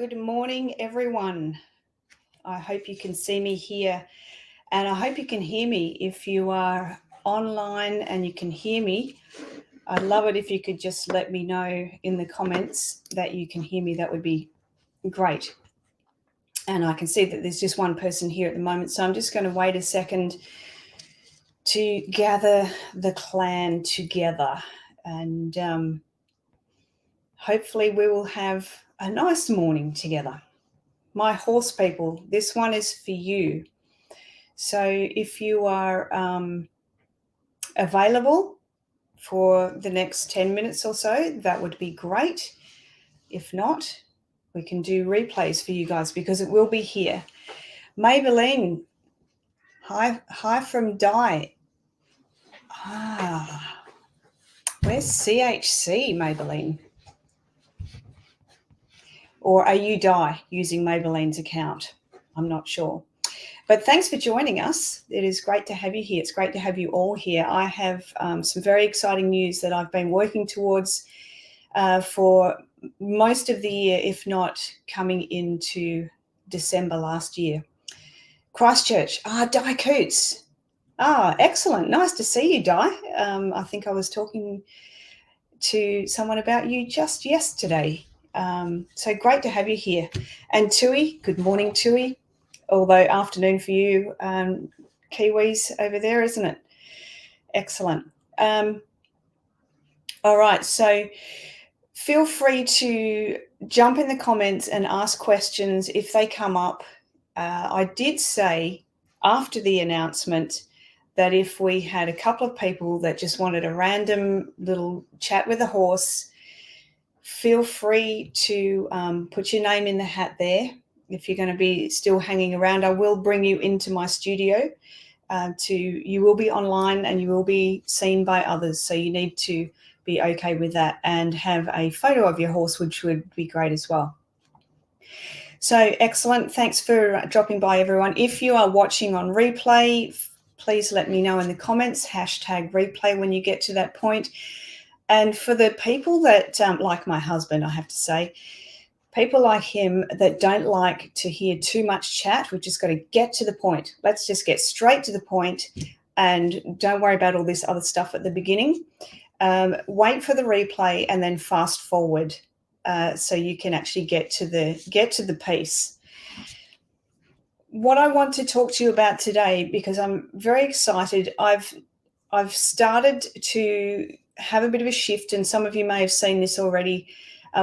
Good morning, everyone. I hope you can see me here, and I hope you can hear me. If you are online and you can hear me, I'd love it if you could just let me know in the comments that you can hear me. That would be great. And I can see that there's just one person here at the moment, so I'm just going to wait a second to gather the clan together, and hopefully we will have a nice morning together. My horse people, this one is for you. So if you are available for the next 10 minutes or so, that would be great. If not, we can do replays for you guys because it will be here. Maybelline, hi from Di. Where's CHC, Maybelline? Or are you Di using Maybelline's account? I'm not sure. But thanks for joining us. It is great to have you here. It's great to have you all here. I have some very exciting news that I've been working towards for most of the year, if not coming into December last year. Christchurch, Di Coots. Excellent. Nice to see you, Di. I think I was talking to someone about you just yesterday. So great to have you here. And Tui, good morning, Tui. Although afternoon for you, Kiwis over there, isn't it? Excellent. All right, so feel free to jump in the comments and ask questions if they come up. I did say after the announcement that if we had a couple of people that just wanted a random little chat with a horse, feel free to put your name in the hat there. If you're going to be still hanging around, I will bring you into my studio. You will be online and you will be seen by others. So you need to be okay with that and have a photo of your horse, which would be great as well. So excellent. Thanks for dropping by, everyone. If you are watching on replay, please let me know in the comments, #replay when you get to that point. And for the people that, like my husband, I have to say, people like him that don't like to hear too much chat, we've just got to get to the point. Let's just get straight to the point and don't worry about all this other stuff at the beginning. Wait for the replay and then fast forward so you can actually get to the piece. What I want to talk to you about today, because I'm very excited, I've started to have a bit of a shift, and some of you may have seen this already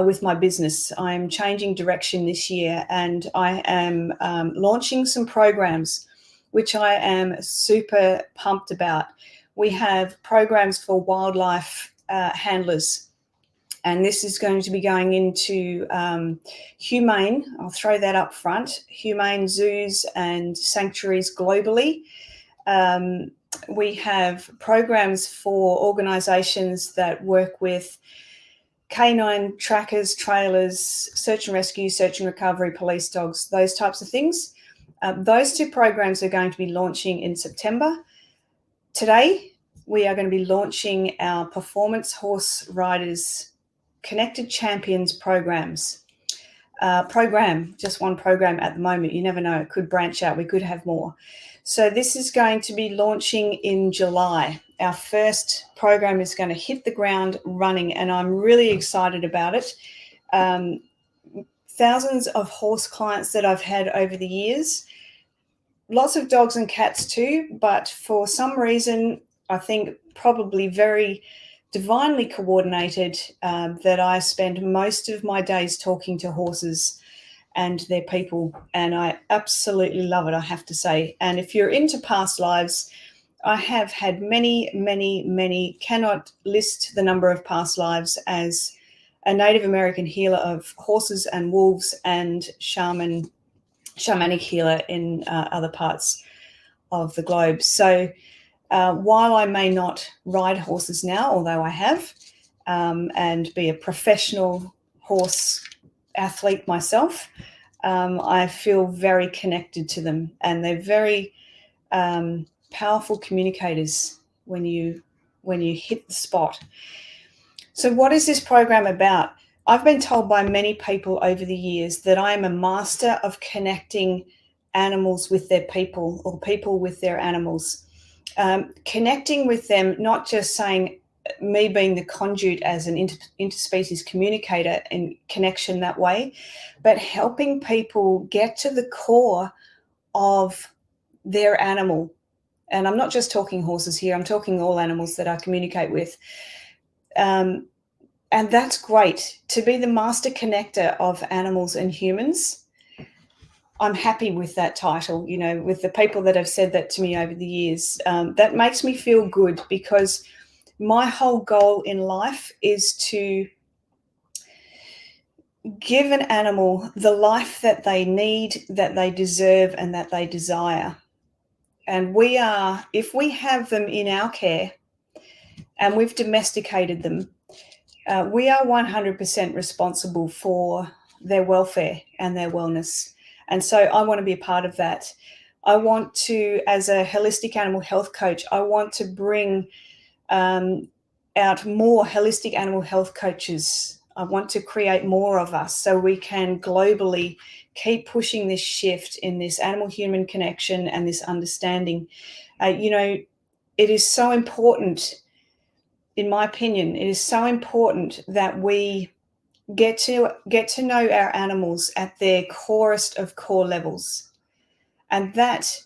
with my business. I'm changing direction this year, and I am launching some programs which I am super pumped about. We have programs for wildlife handlers, and this is going to be going into humane, I'll throw that up front, humane zoos and sanctuaries globally. We have programs for organisations that work with canine trackers, trailers, search and rescue, search and recovery, police dogs, those types of things. Those two programs are going to be launching in September. Today, we are going to be launching our Performance Horse Riders Connected Champions programs. Just one program at the moment. You never know, it could branch out. We could have more. So this is going to be launching in July. Our first program is going to hit the ground running, and I'm really excited about it. Thousands of horse clients that I've had over the years, lots of dogs and cats too, but for some reason, I think probably very divinely coordinated, that I spend most of my days talking to horses and their people, and I absolutely love it, I have to say. And if you're into past lives, I have had many, cannot list the number of past lives as a Native American healer of horses and wolves and shamanic healer in other parts of the globe. So while I may not ride horses now, although I have, and be a professional horse athlete myself, I feel very connected to them, and they're very powerful communicators when you hit the spot. So what is this program about? I've been told by many people over the years that I am a master of connecting animals with their people, or people with their animals. Connecting with them, not just saying me being the conduit as an interspecies communicator and connection that way, but helping people get to the core of their animal. And I'm not just talking horses here, I'm talking all animals that I communicate with. And that's great. To be the master connector of animals and humans, I'm happy with that title, you know, with the people that have said that to me over the years. That makes me feel good, because my whole goal in life is to give an animal the life that they need, that they deserve, and that they desire. And if we have them in our care and we've domesticated them, we are 100% responsible for their welfare and their wellness. And so I want to be a part of that. I want to, as a holistic animal health coach, I want to bring out more holistic animal health coaches. I want to create more of us so we can globally keep pushing this shift in this animal-human connection and this understanding. You know, it is so important, in my opinion, it is so important that we get to know our animals at their corest of core levels. And that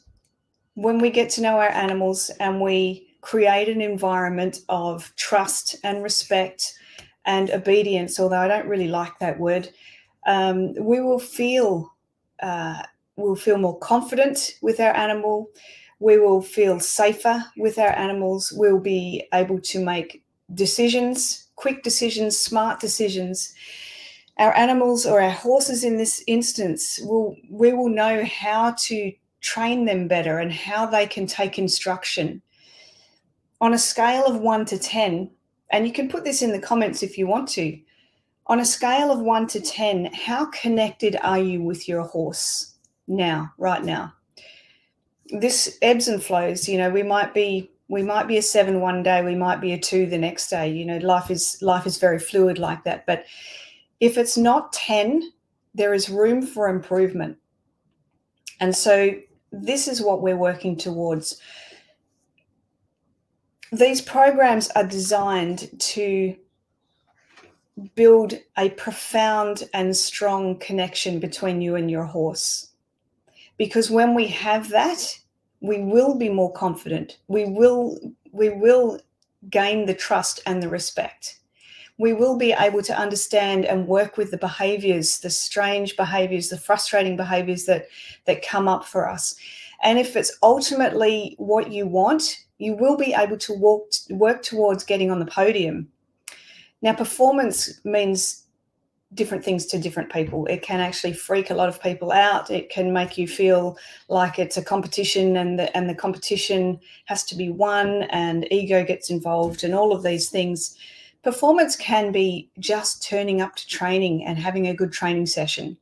when we get to know our animals and we create an environment of trust and respect and obedience, although I don't really like that word, we will feel more confident with our animal. We will feel safer with our animals. We'll be able to make decisions, quick decisions, smart decisions. Our animals, or our horses in this instance, we will know how to train them better and how they can take instruction. On a scale of 1 to 10, and you can put this in the comments if you want to, on a scale of 1 to 10, how connected are you with your horse now, right now? This ebbs and flows. You know, we might be a 7 one day, we might be a 2 the next day. You know, life is very fluid like that. But if it's not 10, there is room for improvement. And so this is what we're working towards. These programs are designed to build a profound and strong connection between you and your horse. Because when we have that, we will be more confident. We will gain the trust and the respect. We will be able to understand and work with the behaviors, the strange behaviors, the frustrating behaviors that come up for us. And if it's ultimately what you want, you will be able to work towards getting on the podium. Now, performance means different things to different people. It can actually freak a lot of people out. It can make you feel like it's a competition, and the competition has to be won, and ego gets involved, and all of these things. Performance can be just turning up to training and having a good training session.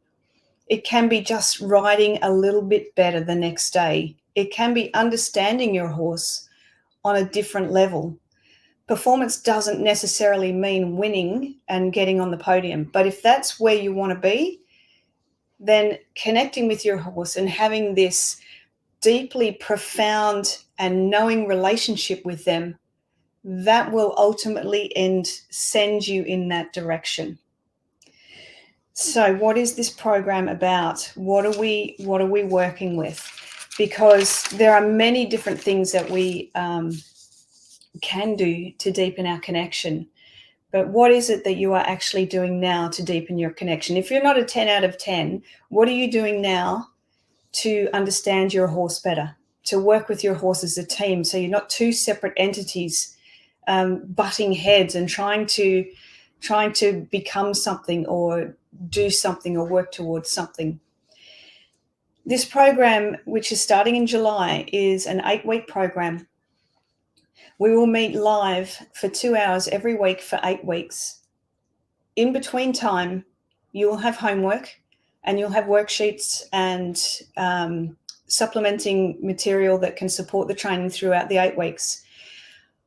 It can be just riding a little bit better the next day. It can be understanding your horse on a different level. Performance doesn't necessarily mean winning and getting on the podium. But if that's where you want to be, then connecting with your horse and having this deeply profound and knowing relationship with them, that will ultimately send you in that direction. So what is this program about? What are we working with? Because there are many different things that we can do to deepen our connection. But what is it that you are actually doing now to deepen your connection? If you're not a 10 out of 10, what are you doing now to understand your horse better, to work with your horse as a team, so you're not two separate entities butting heads and trying to become something or do something or work towards something? This program, which is starting in July, is an 8-week program. We will meet live for 2 hours every week for 8 weeks. In between time, you will have homework and you'll have worksheets and supplementing material that can support the training throughout the 8 weeks.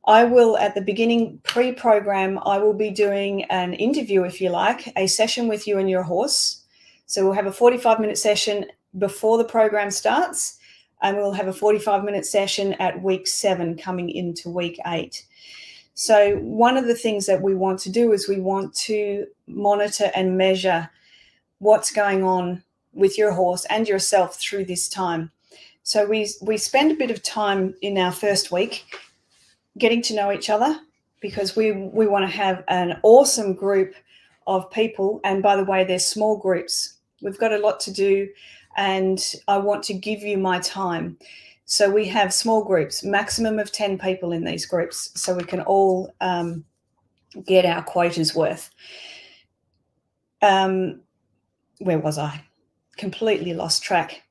I will, at the beginning pre-program, I will be doing an interview, if you like, a session with you and your horse. So we'll have a 45-minute session before the program starts, and we'll have a 45-minute session at week 7 coming into week 8. So one of the things that we want to do is we want to monitor and measure what's going on with your horse and yourself through this time. So we spend a bit of time in our first week getting to know each other, because we want to have an awesome group of people. And by the way, they're small groups. We've got a lot to do, and I want to give you my time. So we have small groups, maximum of 10 people in these groups, so we can all get our quotas worth. Where was I? Completely lost track.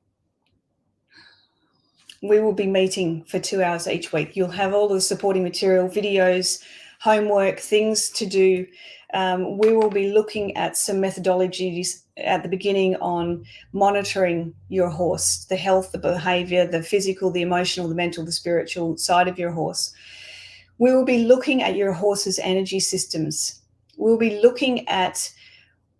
We will be meeting for 2 hours each week. You'll have all the supporting material, videos, homework, things to do. We will be looking at some methodologies at the beginning on monitoring your horse, the health, the behavior, the physical, the emotional, the mental, the spiritual side of your horse. We will be looking at your horse's energy systems. We'll be looking at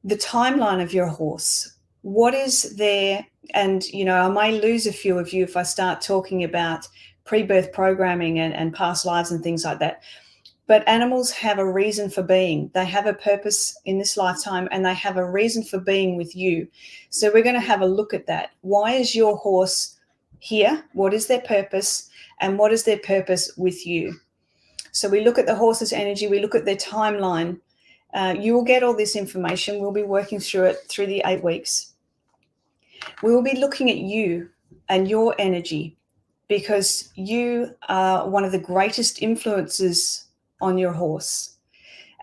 the timeline of your horse. What is there? And, I may lose a few of you if I start talking about pre-birth programming and past lives and things like that. But animals have a reason for being. They have a purpose in this lifetime, and they have a reason for being with you. So we're going to have a look at that. Why is your horse here? What is their purpose? And what is their purpose with you? So we look at the horse's energy. We look at their timeline. You will get all this information. We'll be working through it through the 8 weeks. We will be looking at you and your energy, because you are one of the greatest influences on your horse.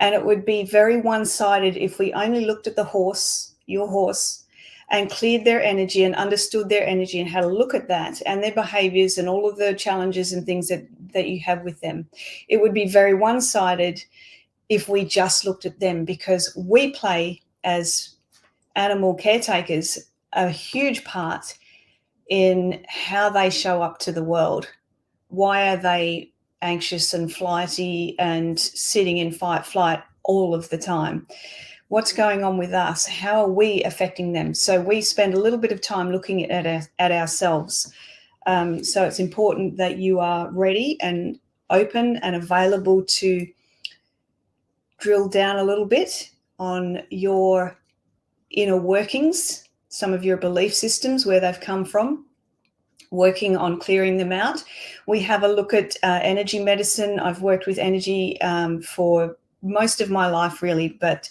And it would be very one-sided if we only looked at the horse, your horse, and cleared their energy and understood their energy and had a look at that and their behaviors and all of the challenges and things that you have with them. It would be very one-sided if we just looked at them, because we play, as animal caretakers, a huge part in how they show up to the world. Why are they anxious and flighty and sitting in fight flight all of the time? What's going on with us? How are we affecting them? So we spend a little bit of time looking at ourselves. So it's important that you are ready and open and available to drill down a little bit on your inner workings, some of your belief systems, where they've come from, working on clearing them out. We have a look at energy medicine. I've worked with energy for most of my life, really, but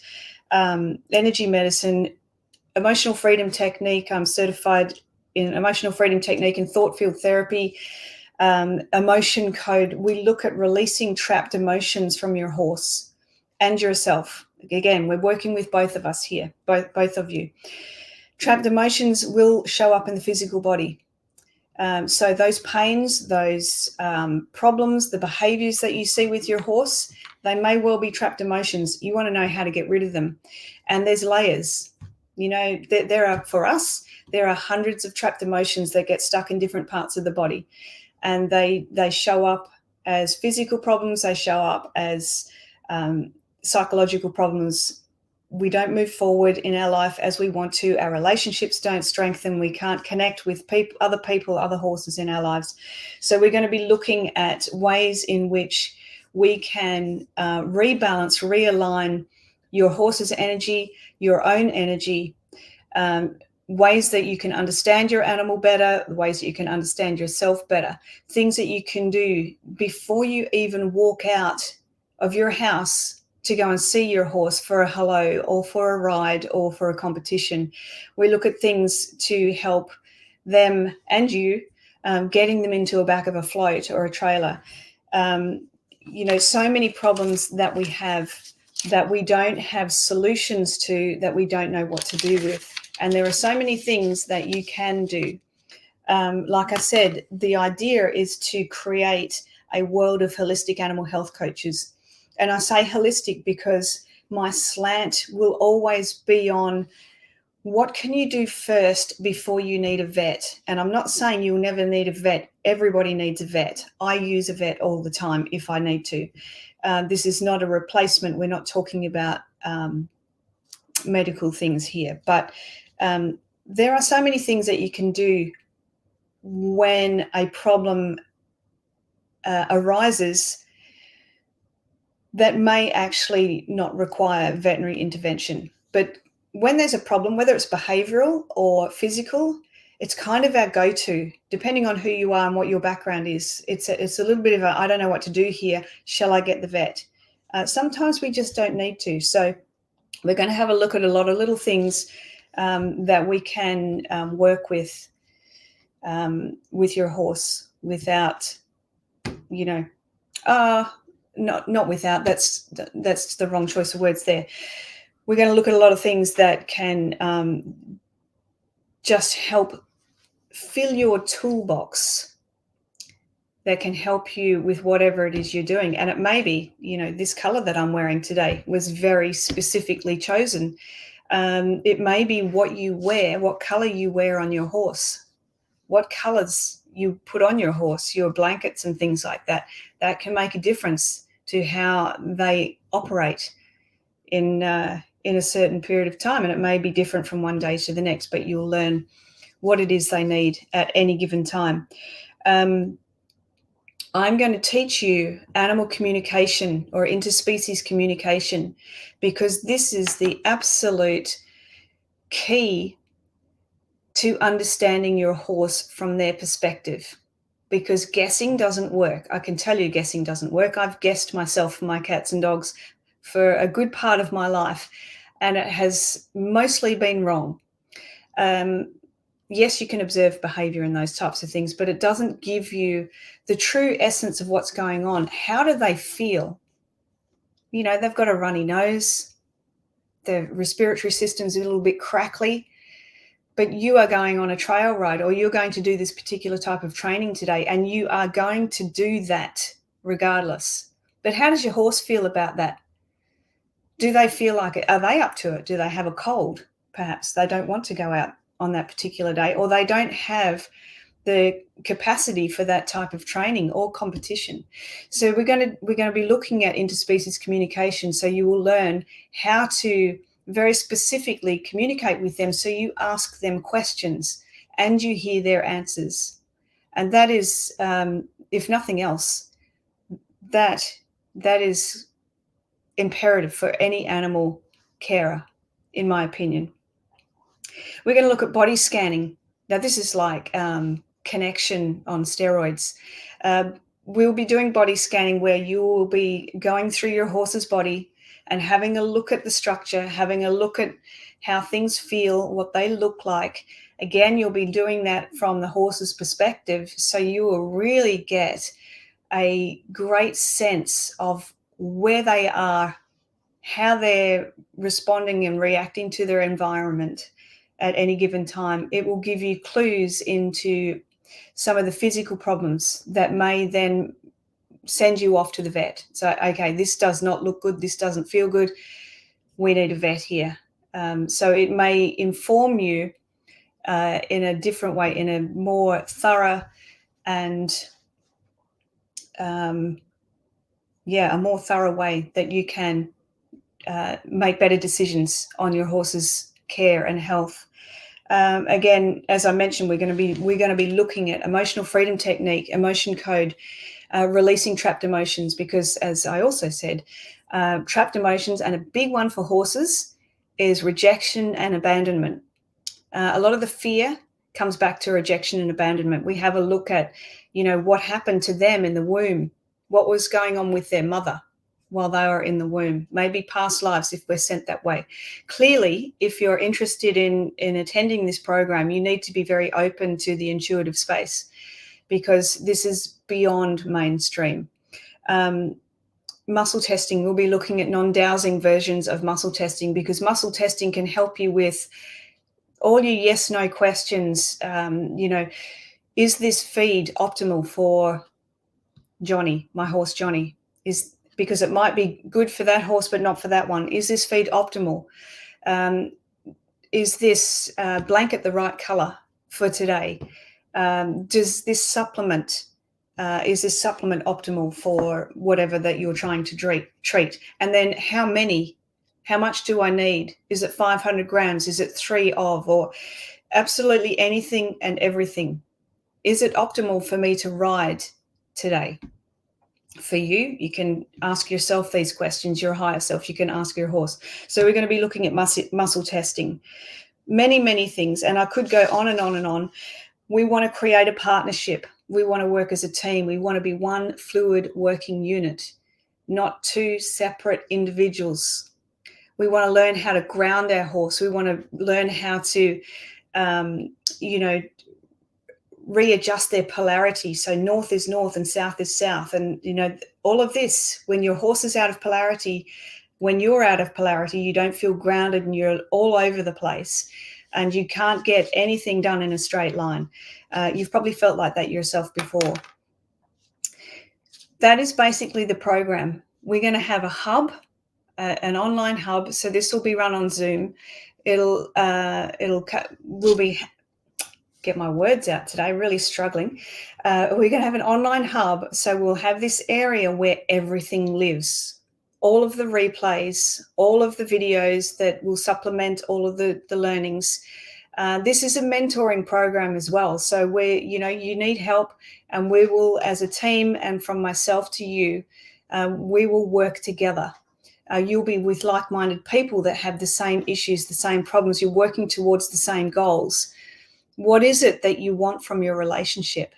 energy medicine, emotional freedom technique. I'm certified in emotional freedom technique and thought field therapy, emotion code. We look at releasing trapped emotions from your horse and yourself. Again, we're working with both of us here, both of you. Trapped emotions will show up in the physical body. So those pains, those problems, the behaviors that you see with your horse, they may well be trapped emotions. You want to know how to get rid of them. And there's layers. There are, for us, there are hundreds of trapped emotions that get stuck in different parts of the body. And they show up as physical problems. They show up as psychological problems. We don't move forward in our life as we want to. Our relationships don't strengthen. We can't connect with other people, other horses in our lives. So we're going to be looking at ways in which we can rebalance, realign your horse's energy, your own energy, ways that you can understand your animal better, ways that you can understand yourself better, things that you can do before you even walk out of your house to go and see your horse for a hello or for a ride or for a competition. We look at things to help them and you, getting them into a back of a float or a trailer. So many problems that we have that we don't have solutions to, that we don't know what to do with. And there are so many things that you can do. Like I said, the idea is to create a world of holistic animal health coaches. And I say holistic because my slant will always be on what can you do first before you need a vet. And I'm not saying you'll never need a vet Everybody needs a vet. I use a vet all the time if I need to. This is not a replacement. We're not talking about medical things here, but there are so many things that you can do when a problem arises that may actually not require veterinary intervention. But when there's a problem, whether it's behavioral or physical, it's kind of our go-to, depending on who you are and what your background is. It's a little bit of a, I don't know what to do here. Shall I get the vet? Sometimes we just don't need to. So we're going to have a look at a lot of little things that we can work with your horse without, not without, that's the wrong choice of words there. We're going to look at a lot of things that can just help fill your toolbox, that can help you with whatever it is you're doing. And it may be, this color that I'm wearing today was very specifically chosen. It may be what you wear, what color you wear on your horse, what colors you put on your horse, your blankets and things like that. That can make a difference to how they operate in a certain period of time. And it may be different from one day to the next, but you'll learn what it is they need at any given time. I'm going to teach you animal communication or interspecies communication, because this is the absolute key to understanding your horse from their perspective, because guessing doesn't work. I can tell you guessing doesn't work. I've guessed myself for my cats and dogs for a good part of my life, and it has mostly been wrong. Yes, you can observe behavior and those types of things, but it doesn't give you the true essence of what's going on. How do they feel? They've got a runny nose, their respiratory system's a little bit crackly, but you are going on a trail ride, or you're going to do this particular type of training today, and you are going to do that regardless. But how does your horse feel about that? Do they feel like it? Are they up to it? Do they have a cold? Perhaps they don't want to go out on that particular day, or they don't have the capacity for that type of training or competition. So we're going to be looking at interspecies communication. So you will learn how to very specifically communicate with them. So you ask them questions and you hear their answers. And that is, if nothing else, that is imperative for any animal carer, in my opinion. We're going to look at body scanning. Now, this is like connection on steroids. We'll be doing body scanning where you will be going through your horse's body and having a look at the structure, having a look at how things feel, what they look like. Again, you'll be doing that from the horse's perspective, so you will really get a great sense of where they are, how they're responding and reacting to their environment at any given time. It will give you clues into some of the physical problems that may then send you off to the vet. So, okay, this does not look good. This doesn't feel good. We need a vet here. So it may inform you in a different way, in a more thorough and a more thorough way that you can make better decisions on your horse's care and health. Again, as I mentioned, we're going to be looking at emotional freedom technique, emotion code, releasing trapped emotions, because as I also said, trapped emotions, and a big one for horses, is rejection and abandonment. A lot of the fear comes back to rejection and abandonment. We have a look at, what happened to them in the womb, what was going on with their mother while they were in the womb, maybe past lives if we're sent that way. Clearly, if you're interested in attending this program, you need to be very open to the intuitive space, because this is beyond mainstream. Muscle testing, we'll be looking at non-dowsing versions of muscle testing, because muscle testing can help you with all your yes/no questions. Is this feed optimal for Johnny, my horse Johnny? Because it might be good for that horse, but not for that one. Is this feed optimal? Is this blanket the right color for today? Does this supplement, is this supplement optimal for whatever that you're trying to treat? And then how much do I need? Is it 500 grams? Is it 3 of, or absolutely anything and everything? Is it optimal for me to ride today? For you, you can ask yourself these questions, your higher self. You can ask your horse. So we're going to be looking at muscle testing, many things. And I could go on and on and on. We want to create a partnership. We want to work as a team. We want to be one fluid working unit, not two separate individuals. We want to learn how to ground our horse. We want to learn how to, readjust their polarity. So north is north and south is south. And, all of this, when your horse is out of polarity, when you're out of polarity, you don't feel grounded and you're all over the place and you can't get anything done in a straight line. You've probably felt like that yourself before. That is basically the program. We're going to have a hub, an online hub. So this will be run on Zoom. We'll be, get my words out today, really struggling. We're going to have an online hub. So we'll have this area where everything lives. All of the replays, all of the videos that will supplement all of the learnings. This is a mentoring program as well. So you need help, and we will, as a team, and from myself to you, we will work together. You'll be with like-minded people that have the same issues, the same problems. You're working towards the same goals. What is it that you want from your relationship?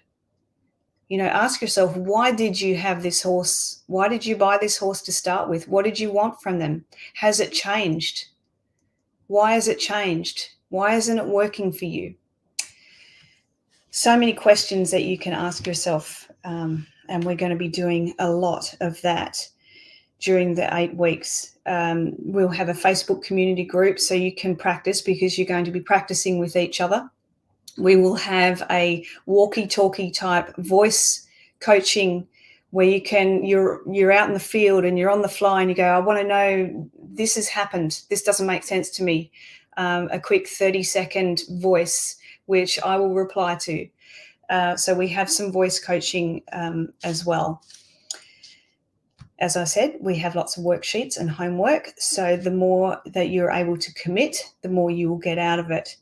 Ask yourself, why did you have this horse? Why did you buy this horse to start with? What did you want from them? Has it changed? Why has it changed? Why isn't it working for you? So many questions that you can ask yourself, and we're going to be doing a lot of that during the 8 weeks. We'll have a Facebook community group so you can practice, because you're going to be practicing with each other. We will have a walkie-talkie type voice coaching where you're out in the field and you're on the fly and you go, I want to know, this has happened. This doesn't make sense to me. A quick 30-second voice, which I will reply to. So we have some voice coaching as well. As I said, we have lots of worksheets and homework. So the more that you're able to commit, the more you will get out of it.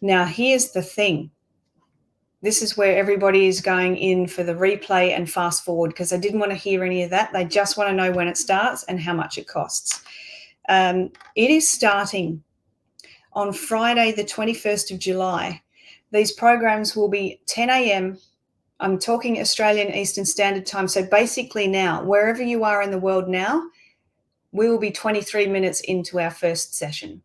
Now, here's the thing. This is where everybody is going in for the replay and fast forward, because they didn't want to hear any of that. They just want to know when it starts and how much it costs. It is starting on Friday, the 21st of July. These programs will be 10 a.m. I'm talking Australian Eastern Standard Time. So basically now, wherever you are in the world now, we will be 23 minutes into our first session.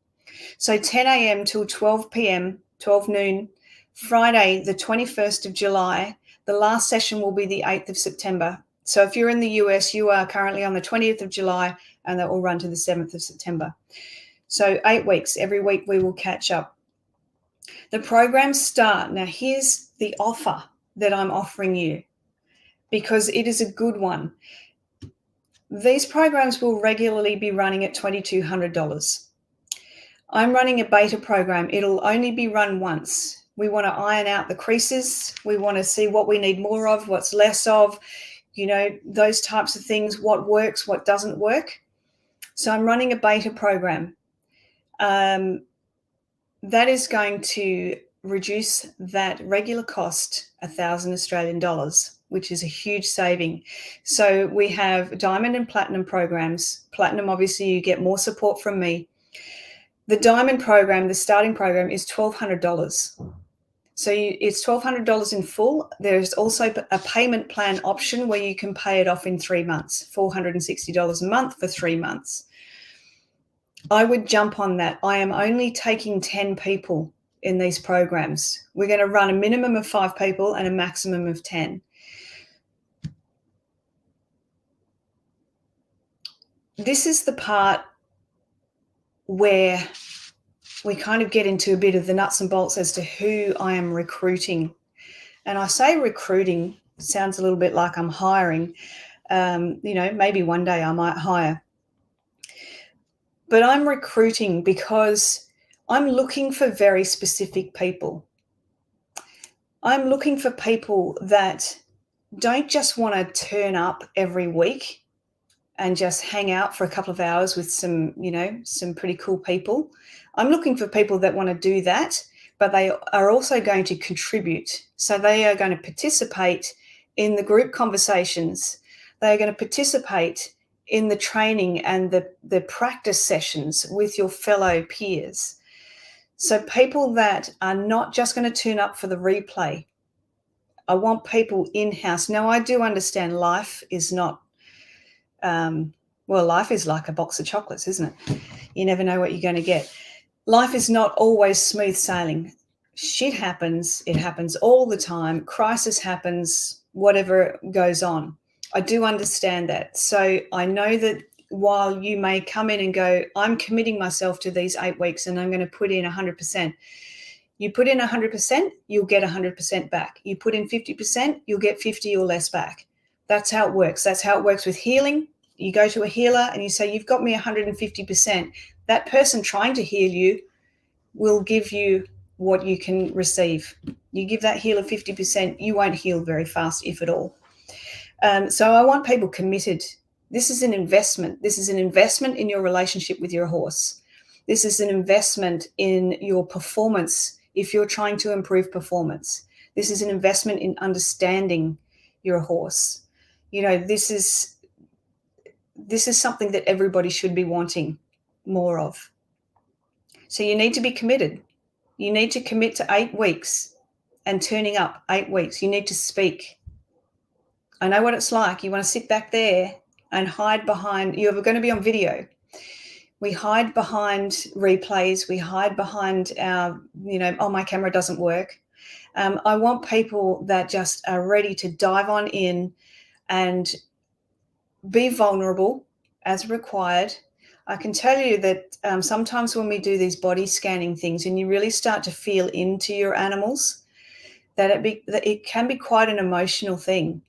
So 10 a.m. till 12 p.m., 12 noon, Friday, the 21st of July. The last session will be the 8th of September. So if you're in the US, you are currently on the 20th of July, and that will run to the 7th of September. So 8 weeks. Every week we will catch up. The programs start. Now, here's the offer that I'm offering you, because it is a good one. These programs will regularly be running at $2,200. I'm running a beta program. It'll only be run once. We want to iron out the creases. We want to see what we need more of, what's less of, those types of things, what works, what doesn't work. So I'm running a beta program. That is going to reduce that regular cost, $1,000 Australian dollars, which is a huge saving. So we have diamond and platinum programs. Platinum, obviously, you get more support from me. The diamond program, the starting program, is $1,200. So it's $1,200 in full. There's also a payment plan option where you can pay it off in 3 months, $460 a month for 3 months. I would jump on that. I am only taking 10 people in these programs. We're going to run a minimum of 5 people and a maximum of 10. This is the part where we kind of get into a bit of the nuts and bolts as to who I am recruiting. And I say recruiting, sounds a little bit like I'm hiring. Maybe one day I might hire. But I'm recruiting because I'm looking for very specific people. I'm looking for people that don't just want to turn up every week and just hang out for a couple of hours with some pretty cool people. I'm looking for people that want to do that, but they are also going to contribute. So they are going to participate in the group conversations. They are going to participate in the training and the practice sessions with your fellow peers. So people that are not just going to turn up for the replay. I want people in-house. Now, I do understand life is not, life is like a box of chocolates, isn't it? You never know what you're going to get. Life is not always smooth sailing. Shit happens. It happens all the time. Crisis happens, whatever goes on. I do understand that. So I know that while you may come in and go, I'm committing myself to these 8 weeks and I'm going to put in 100%. You put in 100%, you'll get 100% back. You put in 50%, you'll get 50 or less back. That's how it works. That's how it works with healing. You go to a healer and you say, you've got me 150%. That person trying to heal you will give you what you can receive. You give that healer 50%, you won't heal very fast, if at all. So I want people committed. This is an investment. This is an investment in your relationship with your horse. This is an investment in your performance if you're trying to improve performance. This is an investment in understanding your horse. This is something that everybody should be wanting more of. So you need to be committed. You need to commit to 8 weeks and turning up 8 weeks. You need to speak. I know what it's like. You want to sit back there and hide behind, you're going to be on video. We hide behind replays. We hide behind our, my camera doesn't work. I want people that just are ready to dive on in and be vulnerable as required. I can tell you that sometimes when we do these body scanning things and you really start to feel into your animals, that it can be quite an emotional thing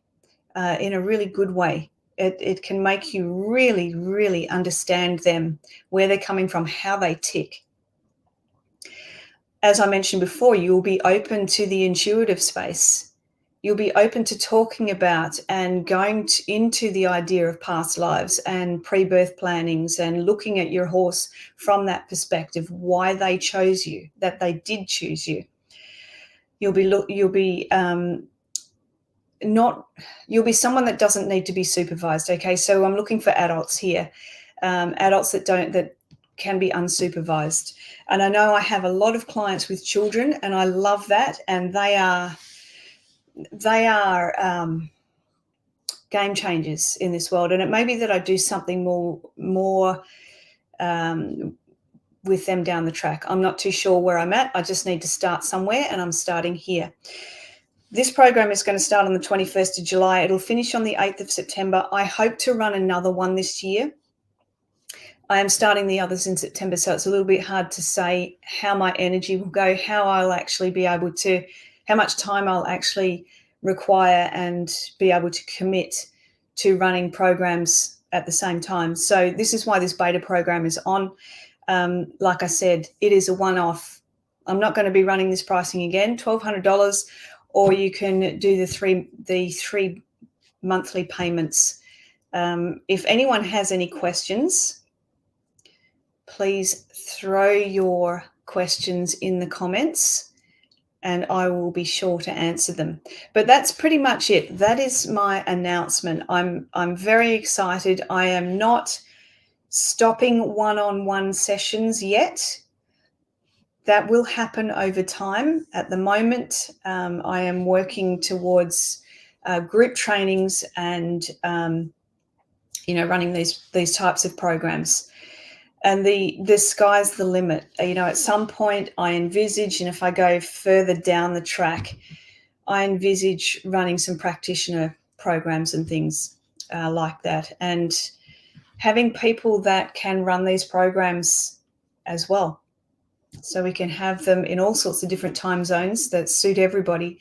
in a really good way. It can make you really, really understand them, where they're coming from, how they tick. As I mentioned before, you'll be open to the intuitive space. You'll be open to talking about and going into the idea of past lives and pre-birth plannings and looking at your horse from that perspective, why they chose you, that they did choose you. You'll be someone that doesn't need to be supervised. Okay, so I'm looking for adults here, adults that can be unsupervised. And I know I have a lot of clients with children, and I love that. And they are game changers in this world. And it may be that I do something more with them down the track. I'm not too sure where I'm at. I just need to start somewhere, and I'm starting here. This program is going to start on the 21st of July. It'll finish on the 8th of September. I hope to run another one this year. I am starting the others in September, so it's a little bit hard to say how my energy will go, how I'll actually be able to, how much time I'll actually require and be able to commit to running programs at the same time. So this is why this beta program is on. Like I said, it is a one-off. I'm not going to be running this pricing again, $1,200. Or you can do the three monthly payments. If anyone has any questions, please throw your questions in the comments and I will be sure to answer them. But that's pretty much it. That is my announcement. I'm very excited. I am not stopping one-on-one sessions yet. That will happen over time. At the moment, I am working towards group trainings and, running these types of programs. And the sky's the limit. At some point I envisage, and if I go further down the track, I envisage running some practitioner programs and things like that, and having people that can run these programs as well. So we can have them in all sorts of different time zones that suit everybody.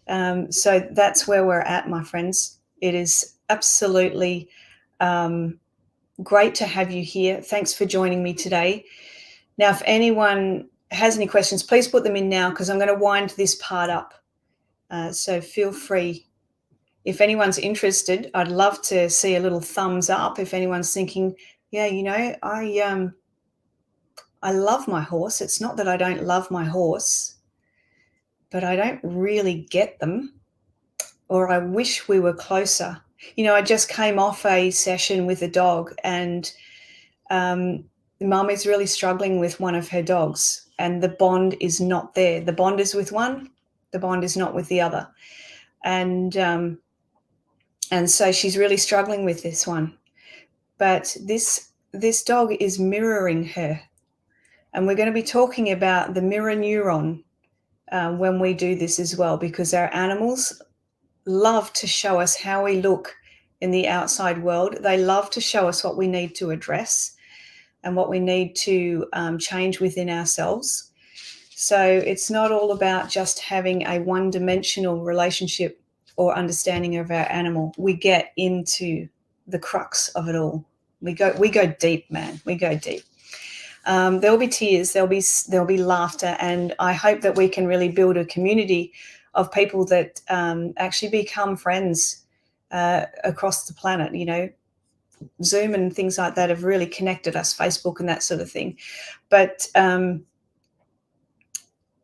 So that's where we're at, my friends. It is absolutely great to have you here. Thanks for joining me today. Now, if anyone has any questions, please put them in now, because I'm going to wind this part up. So feel free. If anyone's interested, I'd love to see a little thumbs up. If anyone's thinking, yeah, I love my horse. It's not that I don't love my horse, but I don't really get them, or I wish we were closer. I just came off a session with a dog, and Mum is really struggling with one of her dogs, and the bond is not there. The bond is with one, the bond is not with the other. And so she's really struggling with this one. But this dog is mirroring her. And we're going to be talking about the mirror neuron when we do this as well, because our animals love to show us how we look in the outside world. They love to show us what we need to address and what we need to change within ourselves. So it's not all about just having a one-dimensional relationship or understanding of our animal. We get into the crux of it all. We go deep, man. We go deep. There'll be tears, there'll be laughter, and I hope that we can really build a community of people that actually become friends across the planet. Zoom and things like that have really connected us, Facebook and that sort of thing. But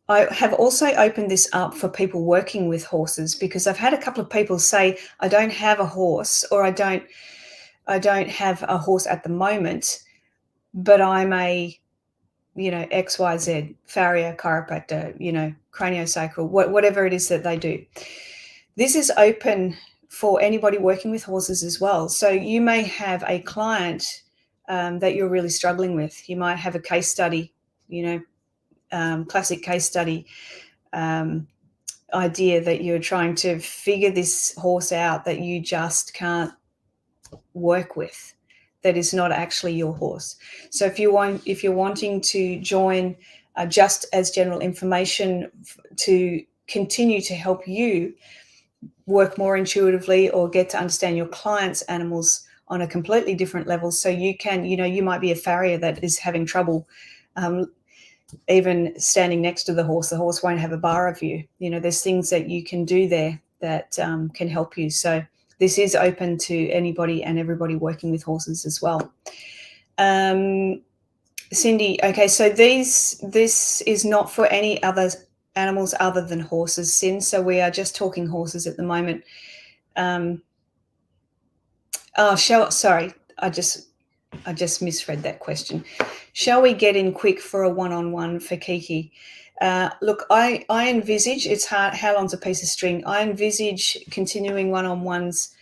I have also opened this up for people working with horses, because I've had a couple of people say, I don't have a horse, or I don't have a horse at the moment, but I'm a XYZ, farrier, chiropractor, craniosacral, whatever it is that they do. This is open for anybody working with horses as well. So you may have a client that you're really struggling with. You might have a case study, classic case study idea that you're trying to figure this horse out that you just can't work with, that is not actually your horse. So if you're wanting to join just as general information to continue to help you work more intuitively, or get to understand your clients' animals on a completely different level, so you can, you might be a farrier that is having trouble even standing next to the horse won't have a bar of you. There's things that you can do there that can help you. So this is open to anybody and everybody working with horses as well. Cindy, okay, so this is not for any other animals other than horses, Cindy. So we are just talking horses at the moment. Sorry, I just misread that question. Shall we get in quick for a one-on-one for Kiki? Look, I envisage, it's hard, how long's a piece of string? I envisage continuing one-on-ones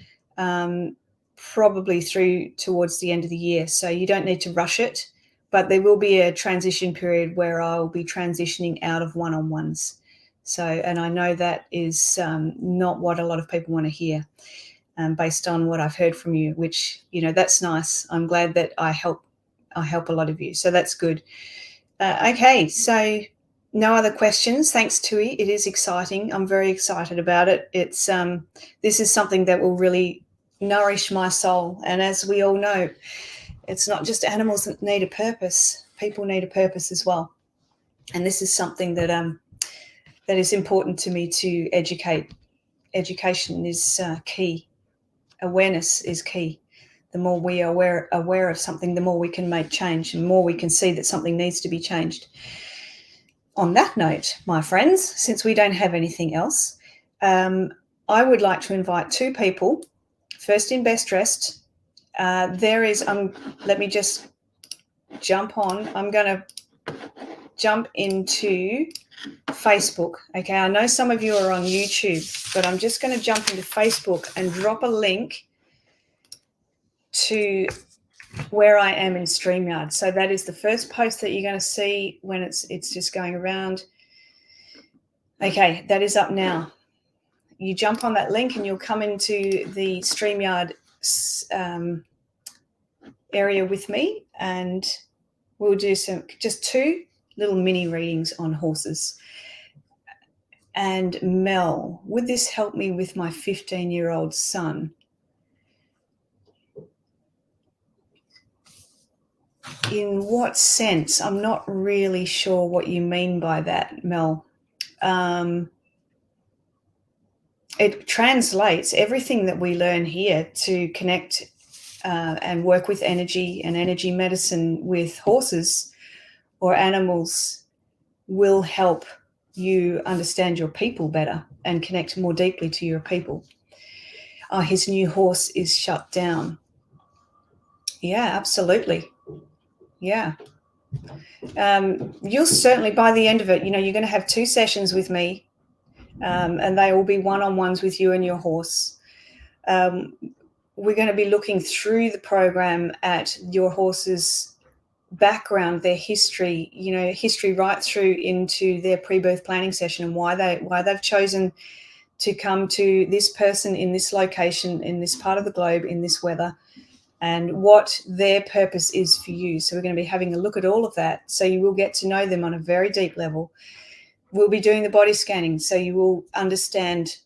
probably through towards the end of the year. So you don't need to rush it, but there will be a transition period where I'll be transitioning out of one-on-ones. So, and I know that is not what a lot of people want to hear, based on what I've heard from you, which, that's nice. I'm glad that I help a lot of you. So that's good. Okay, so no other questions. Thanks, Tui. It is exciting. I'm very excited about it. It's this is something that will really nourish my soul. And as we all know, it's not just animals that need a purpose. People need a purpose as well. And this is something that that is important to me to educate. Education is key. Awareness is key. The more we are aware of something, the more we can make change, and more we can see that something needs to be changed. On that note, my friends, since we don't have anything else, I would like to invite two people. First in Best Dressed, there is, let me just jump on. I'm going to jump into Facebook. Okay, I know some of you are on YouTube, but I'm just going to jump into Facebook and drop a link to where I am in StreamYard. So that is the first post that you're going to see when it's just going around. Okay, that is up now. You jump on that link and you'll come into the StreamYard area with me, and we'll do just two little mini readings on horses. And Mel, would this help me with my 15-year-old son? In what sense? I'm not really sure what you mean by that, Mel. it translates everything that we learn here to connect and work with energy and energy medicine with horses or animals will help you understand your people better and connect more deeply to your people. His new horse is shut down. Yeah, absolutely. Yeah. You'll certainly, by the end of it, you're going to have 2 sessions with me, and they will be one-on-ones with you and your horse. We're going to be looking through the program at your horse's background, their history, history right through into their pre-birth planning session, and why they've chosen to come to this person in this location, in this part of the globe, in this weather, and what their purpose is for you. So we're going to be having a look at all of that. So you will get to know them on a very deep level. We'll be doing the body scanning, so you will understand,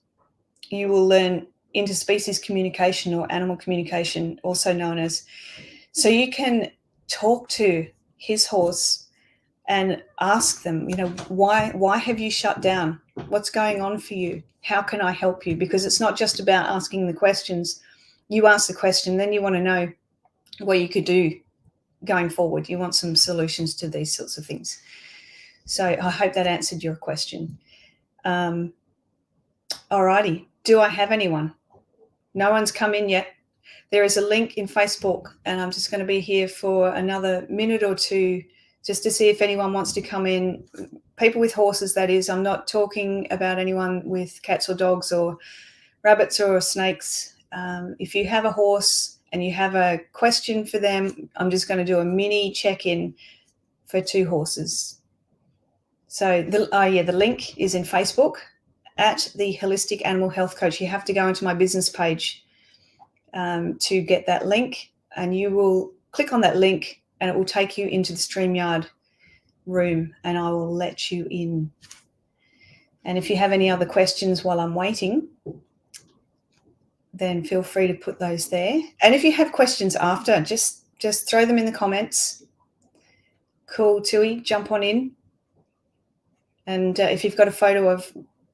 you will learn interspecies communication or animal communication, also known as, so you can talk to his horse and ask them, why have you shut down? What's going on for you? How can I help you? Because it's not just about asking the questions. You ask the question, then you want to know what you could do going forward. You want some solutions to these sorts of things. So I hope that answered your question. All righty. Do I have anyone? No one's come in yet. There is a link in Facebook, and I'm just going to be here for another minute or two just to see if anyone wants to come in. People with horses, that is. I'm not talking about anyone with cats or dogs or rabbits or snakes. If you have a horse and you have a question for them, I'm just going to do a mini check-in for 2 horses. So the link is in Facebook at the Holistic Animal Health Coach. You have to go into my business page to get that link, and you will click on that link and it will take you into the StreamYard room, and I will let you in. And if you have any other questions while I'm waiting, then feel free to put those there. And if you have questions after, just throw them in the comments. Cool, Tui, jump on in. And if you've got a photo of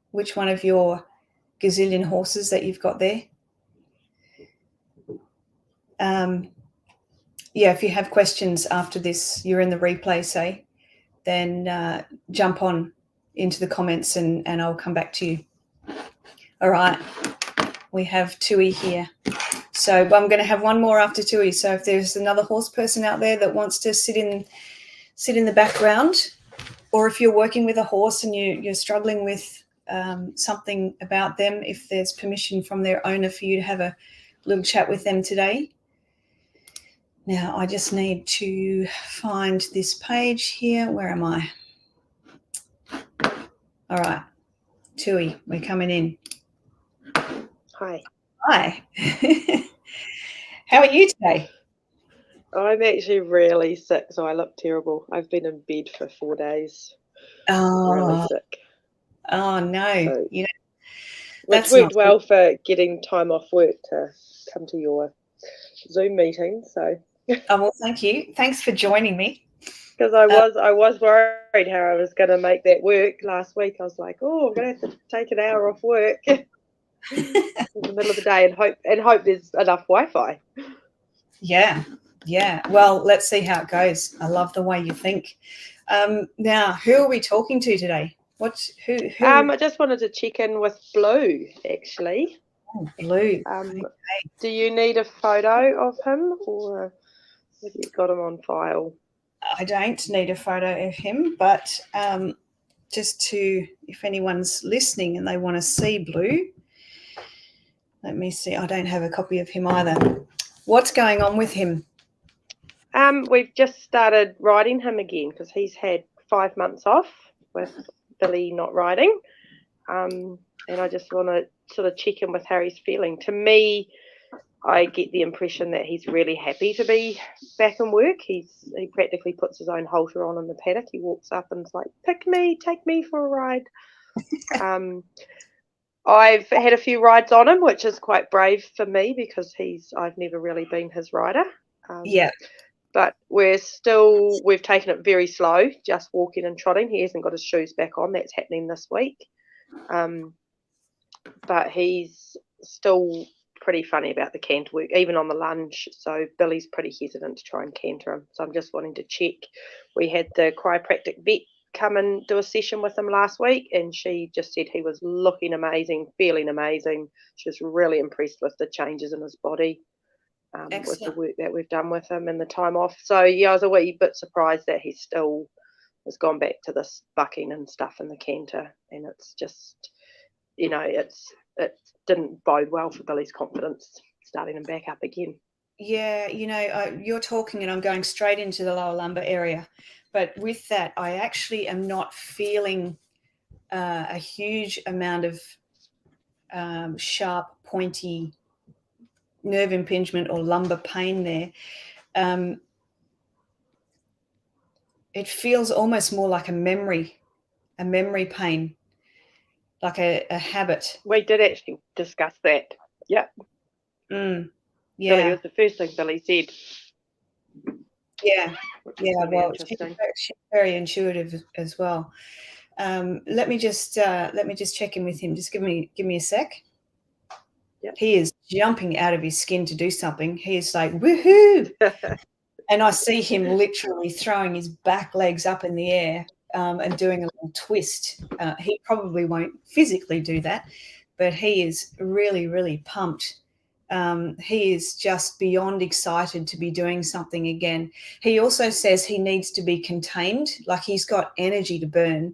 which one of your gazillion horses that you've got there. If you have questions after this, you're in the replay, say, then jump on into the comments and I'll come back to you. All right. We have Tui here. So I'm going to have one more after Tui. So if there's another horse person out there that wants to sit in the background, or if you're working with a horse and you're struggling with something about them, if there's permission from their owner for you to have a little chat with them today. Now, I just need to find this page here. Where am I? All right. Tui, we're coming in. Hi. Hi. How are you today? I'm actually really sick, so I look terrible. I've been in bed for 4 days. Really sick. Oh, no. So, that's which worked well for getting time off work to come to your Zoom meeting. So. Oh, well, thank you. Thanks for joining me. Because I was worried how I was going to make that work last week. I was like, oh, I'm going to have to take an hour off work in the middle of the day and hope there's enough Wi-Fi. Yeah. Well, let's see how it goes. I love the way you think. Now, who are we talking to today? Who? I just wanted to check in with Blue, actually. Oh, Blue. Okay. Do you need a photo of him, or have you got him on file? I don't need a photo of him, but just if anyone's listening and they want to see Blue, let me see. I don't have a copy of him either. What's going on with him? We've just started riding him again because he's had 5 months off with Billy not riding. And I just want to sort of check in with how he's feeling. To me, I get the impression that he's really happy to be back in work. He practically puts his own halter on in the paddock. He walks up and is like, pick me, take me for a ride. I've had a few rides on him, which is quite brave for me because I've never really been his rider. But we've taken it very slow, just walking and trotting. He hasn't got his shoes back on. That's happening this week. but he's still pretty funny about the canter work, even on the lunge. So Billy's pretty hesitant to try and canter him. So I'm just wanting to check. We had the chiropractic vet come and do a session with him last week, and she just said he was looking amazing, feeling amazing. She was really impressed with the changes in his body, with the work that we've done with him and the time off. So yeah, I was a wee bit surprised that he still has gone back to this bucking and stuff in the canter, and it's just, it didn't bode well for Billy's confidence starting him back up again. Yeah, you're talking and I'm going straight into the lower lumbar area. But with that, I actually am not feeling a huge amount of sharp, pointy nerve impingement or lumbar pain there. It feels almost more like a memory pain, like a habit. We did actually discuss that. Yep. Yeah. Billy, it was the first thing Billy said. Yeah. Well, she's very intuitive as well. Let me just check in with him. Just give me a sec. Yep. He is jumping out of his skin to do something. He is like, woohoo! And I see him literally throwing his back legs up in the air and doing a little twist. He probably won't physically do that, but he is really, really pumped. He is just beyond excited to be doing something again. He also says he needs to be contained, like he's got energy to burn.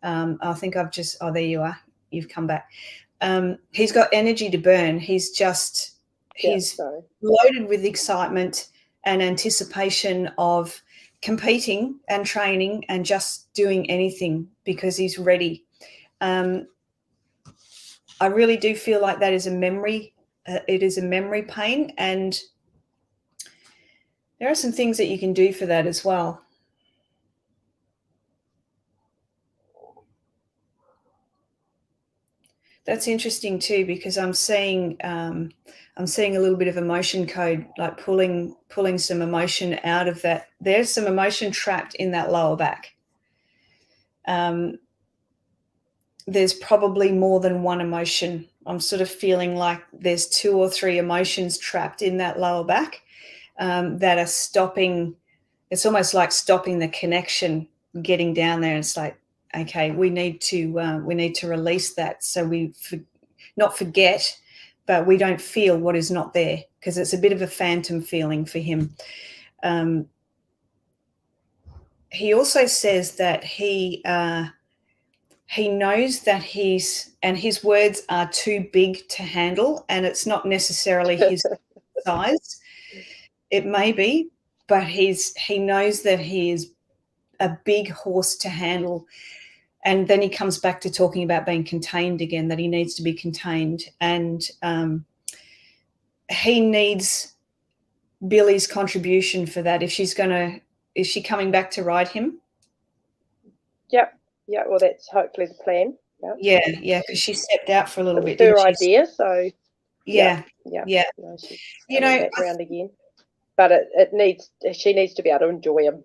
I think there you are. You've come back. He's got energy to burn. He's loaded with excitement and anticipation of competing and training and just doing anything because he's ready. I really do feel like that is a memory. It is a memory pain, and there are some things that you can do for that as well. That's interesting too, because I'm seeing a little bit of emotion code, like pulling some emotion out of that. There's some emotion trapped in that lower back. There's probably more than one emotion. I'm sort of feeling like there's 2 or 3 emotions trapped in that lower back that are stopping. It's almost like stopping the connection getting down there. It's like, okay, we need to release that, so we not forget, but we don't feel what is not there, because it's a bit of a phantom feeling for him. He also says that he knows that his words are too big to handle, and it's not necessarily his size. It may be, but he knows that he is a big horse to handle. And then he comes back to talking about being contained again, that he needs to be contained. And he needs Billy's contribution for that. Is she coming back to ride him? Yep. Yeah, well, that's hopefully the plan. Yeah, because she stepped out for a little bit. Her idea, so yeah. No, she's back around again. But she needs to be able to enjoy him.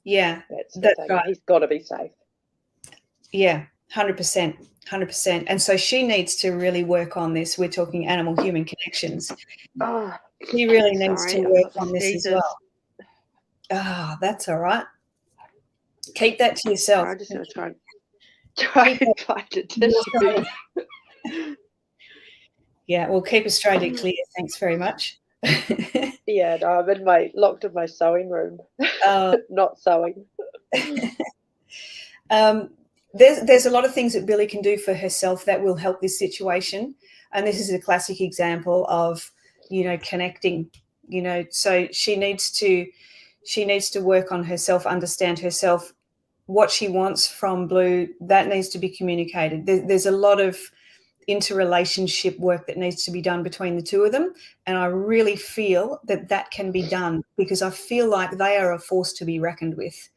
Yeah, that's right. He's got to be safe. Yeah, 100%. And so she needs to really work on this. We're talking animal-human connections. Oh, she really needs to work on this as well. Ah, that's all right. Keep that to yourself. I'm just going to try and find it. Yeah, well, keep Australia clear. Thanks very much. Yeah, no, I'm locked in my sewing room. Not sewing. There's a lot of things that Billy can do for herself that will help this situation, and this is a classic example of connecting. So she needs to work on herself, understand herself, what she wants from Blue. That needs to be communicated. There's a lot of interrelationship work that needs to be done between the two of them, and I really feel that can be done, because I feel like they are a force to be reckoned with.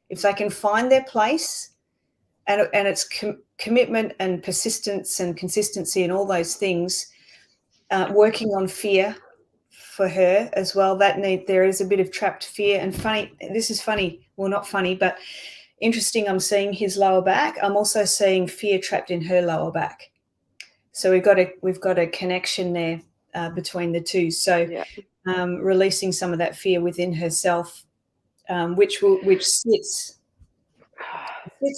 If they can find their place, and it's commitment and persistence and consistency and all those things, working on fear for her as well. There is a bit of trapped fear. And this is funny, well, not funny, but interesting. I'm seeing his lower back. I'm also seeing fear trapped in her lower back. So we've got a connection there between the two. So releasing some of that fear within herself, which sits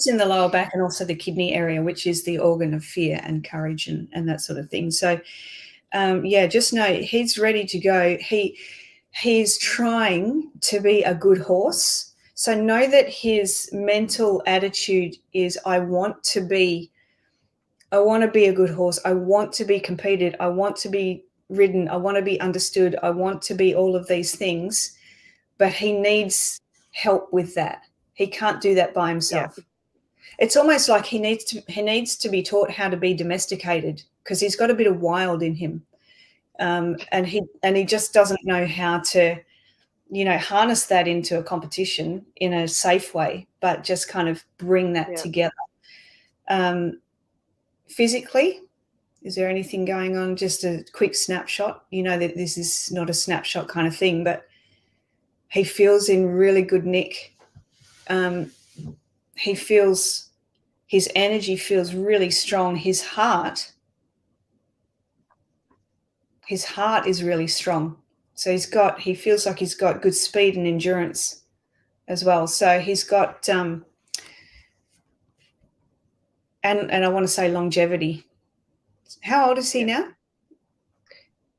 in the lower back and also the kidney area, which is the organ of fear and courage and that sort of thing. So just know he's ready to go. He's trying to be a good horse. So know that his mental attitude is, I want to be a good horse. I want to be competed. I want to be ridden. I want to be understood. I want to be all of these things, but he needs help with that. He can't do that by himself. Yeah. It's almost like he needs to be taught how to be domesticated, because he's got a bit of wild in him. And he just doesn't know how to, harness that into a competition in a safe way, but just kind of bring that together. Physically, is there anything going on? Just a quick snapshot. You know that this is not a snapshot kind of thing, but he feels in really good nick. His energy feels really strong. His heart is really strong. So he feels like he's got good speed and endurance as well. So he's got, and I want to say longevity. How old is he now?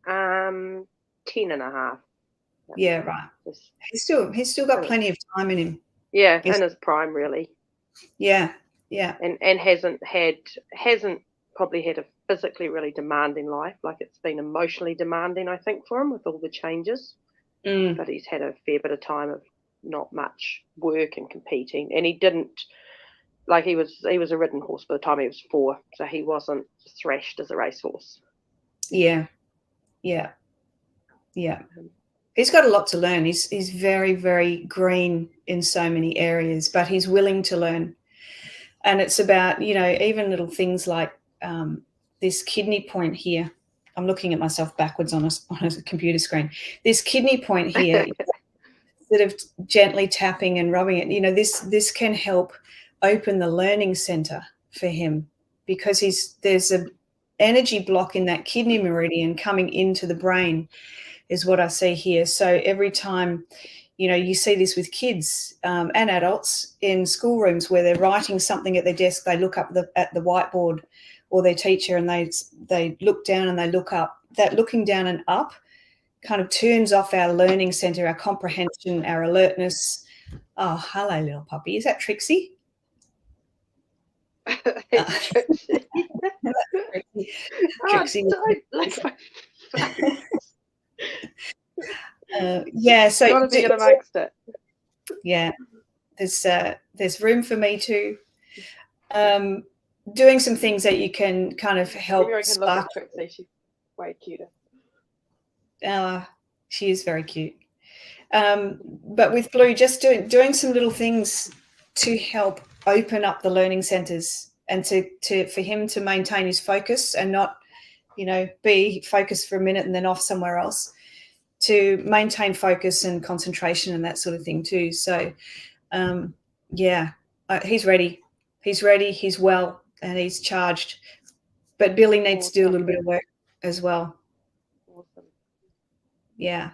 10 and a half. Yeah, right. He's still got plenty of time in him. Yeah, in his prime, really. Yeah. And hasn't probably had a physically really demanding life. Like, it's been emotionally demanding, I think, for him with all the changes. But he's had a fair bit of time of not much work and competing. And he didn't, like, he was a ridden horse by the time he was 4, so he wasn't thrashed as a racehorse. Yeah. He's got a lot to learn. He's very, very green in so many areas, but he's willing to learn. And it's about, even little things like this kidney point here. I'm looking at myself backwards on a computer screen. This kidney point here, instead of gently tapping and rubbing it, this can help open the learning center for him, because there's an energy block in that kidney meridian coming into the brain, is what I see here. So every time, you see this with kids and adults in schoolrooms where they're writing something at their desk, they look up at the whiteboard or their teacher, and they look down and they look up. That looking down and up kind of turns off our learning center, our comprehension, our alertness. Oh, hello, little puppy. Is that Trixie? Trixie. Trixie. So got to be in amongst it. Yeah, there's room for me to doing some things that you can kind of help. Maybe I can look at Trixie. She's way cuter. She is very cute. But with Blue, just doing some little things to help open up the learning centers, and for him to maintain his focus and not, be focused for a minute and then off somewhere else, to maintain focus and concentration and that sort of thing too. So, he's ready. He's ready. He's well, and he's charged. But Billy needs to do a little bit of work as well. Awesome. Yeah.